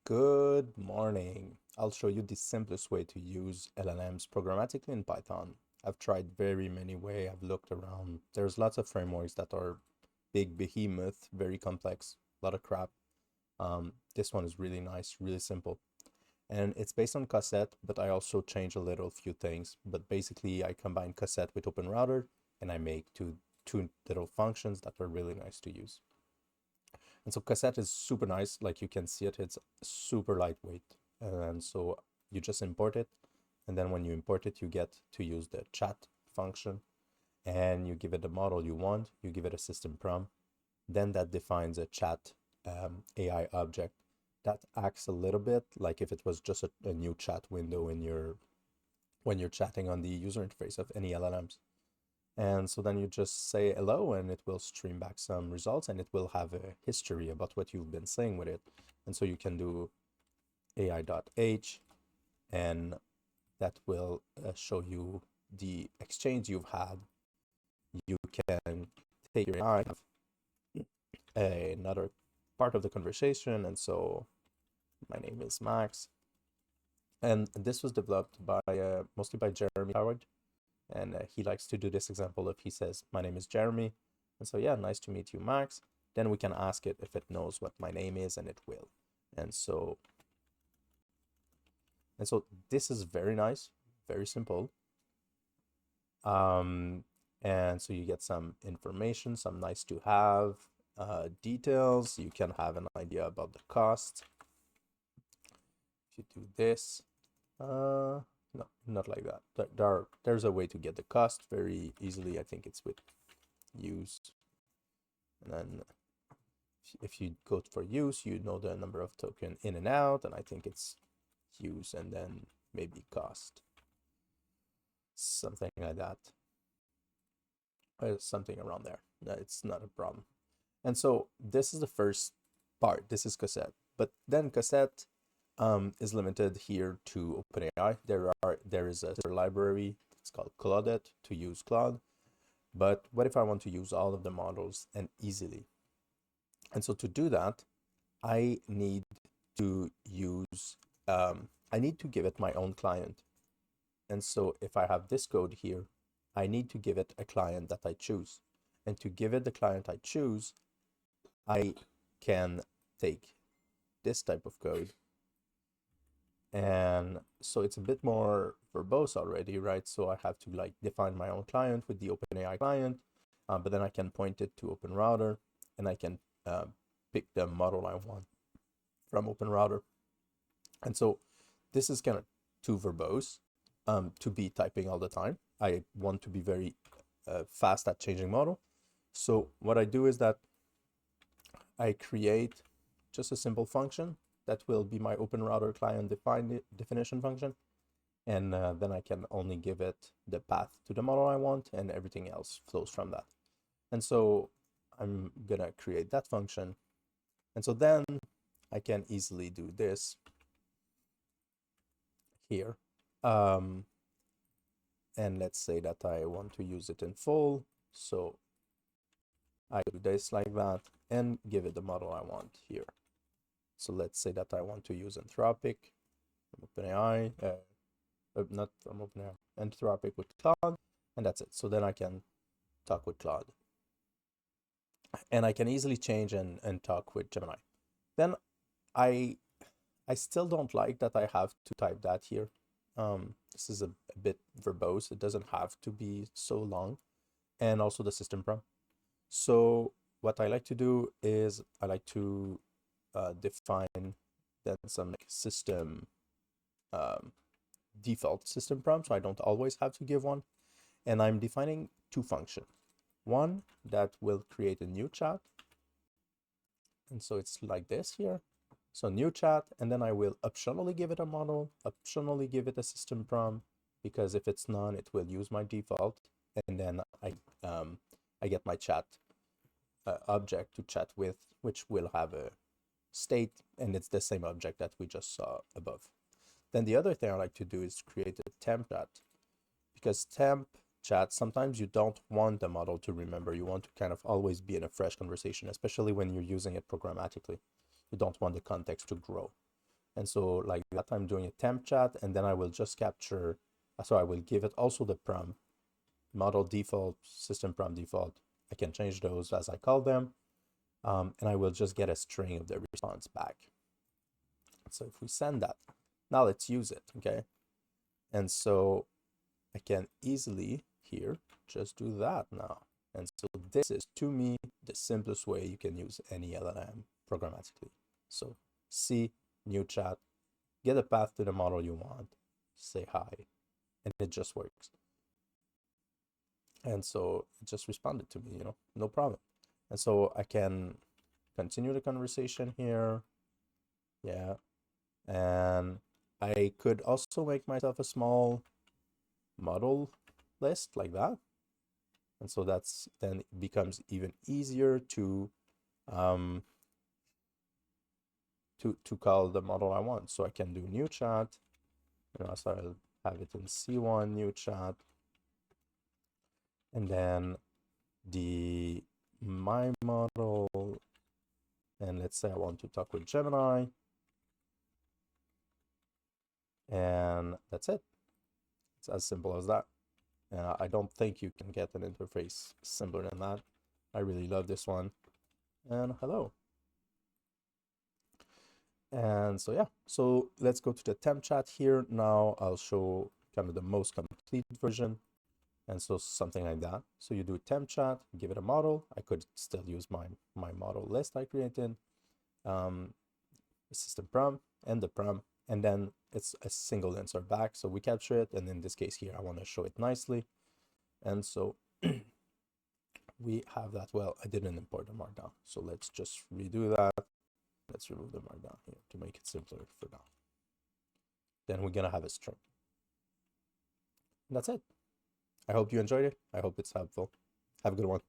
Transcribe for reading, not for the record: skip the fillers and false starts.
Good morning. I'll show you the simplest way to use LLMs programmatically in Python. I've tried very many ways. I've looked around. There's lots of frameworks that are big behemoth, very complex, a lot of crap. This one is really nice, really simple. And it's based on cosette, but I also change a little few things. But basically, I combine cosette with OpenRouter, and I make two little functions that are really nice to use. And so cassette is super nice, like you can see it, it's super lightweight. And so you just import it. And then when you import it, you get to use the chat function and you give it the model you want, you give it a system prompt. Then that defines a chat AI object that acts a little bit like if it was just a new chat window in when you're chatting on the user interface of any LLMs. And so then you just say hello and it will stream back some results and it will have a history about what you've been saying with it. And so you can do AI.h and that will show you the exchange you've had. You can take your AI, another part of the conversation. And so my name is Max. And this was developed by mostly by Jeremy Howard. And he likes to do this example if he says, my name is Jeremy. And so, yeah, nice to meet you, Max. Then we can ask it if it knows what my name is, and it will. And so this is very nice, very simple. And so you get some information, some nice to have details. You can have an idea about the cost. If you do this, no, not like that. There's a way to get the cost very easily. I think it's with use. And then if you go for use, you know the number of token in and out. And I think it's use and then maybe cost. Something like that. Something around there. It's not a problem. And so this is the first part. This is cosette. But then cosette is limited here to OpenAI. There is a library, it's called Claudette, to use Claude. But what if I want to use all of the models and easily? And so to do that, I need to use, I need to give it my own client. And so if I have this code here, I need to give it a client that I choose. And to give it the client I choose, I can take this type of code. And so it's a bit more verbose already, right? So I have to like define my own client with the OpenAI client, but then I can point it to OpenRouter and I can pick the model I want from OpenRouter. And so this is kind of too verbose to be typing all the time. I want to be very fast at changing model. So what I do is that I create just a simple function that will be my OpenRouter client definition function. And then I can only give it the path to the model I want and everything else flows from that. And so I'm gonna create that function. And so then I can easily do this here. And let's say that I want to use it in full. So I do this like that and give it the model I want here. So let's say that I want to use Anthropic from OpenAI, not from OpenAI, Anthropic with Claude, and that's it. So then I can talk with Claude. And I can easily change and talk with Gemini. Then I still don't like that I have to type that here. This is a bit verbose. It doesn't have to be so long. And also the system prompt. So what I like to do is I like to define then some like system default system prompt, so I don't always have to give one. And I'm defining two functions. One that will create a new chat. And so it's like this here. So new chat, and then I will optionally give it a model, optionally give it a system prompt, because if it's none, it will use my default. And then I get my chat object to chat with, which will have a state, and it's the same object that we just saw above. Then the other thing I like to do is create a temp chat, because temp chat, sometimes you don't want the model to remember. You want to kind of always be in a fresh conversation, especially when you're using it programmatically. You don't want the context to grow. And so like that, I'm doing a temp chat, and then I will just capture, so I will give it also the prompt, model default, system prompt default. I can change those as I call them. And I will just get a string of the response back. So if we send that, now let's use it, okay? And so I can easily here just do that now. And so this is, to me, the simplest way you can use any LLM programmatically. So see, new chat, get a path to the model you want, say hi, and it just works. And so it just responded to me, no problem. And so I can continue the conversation here. Yeah. And I could also make myself a small model list like that. And so that's, then it becomes even easier to call the model I want. So I can do new chat, so I'll have it in C1 new chat, and then my model, and let's say I want to talk with Gemini, and that's it. It's as simple as that. I don't think you can get an interface simpler than that. I really love this one. And hello. And so yeah, so let's go to the temp chat here. Now I'll show kind of the most complete version. And so something like that. So you do temp chat, give it a model. I could still use my model list I created, system prompt and the prompt, and then it's a single answer back. So we capture it, and in this case here, I want to show it nicely. And so we have that. Well, I didn't import the markdown, so let's just redo that. Let's remove the markdown here to make it simpler for now. Then we're gonna have a string. And that's it. I hope you enjoyed it. I hope it's helpful. Have a good one.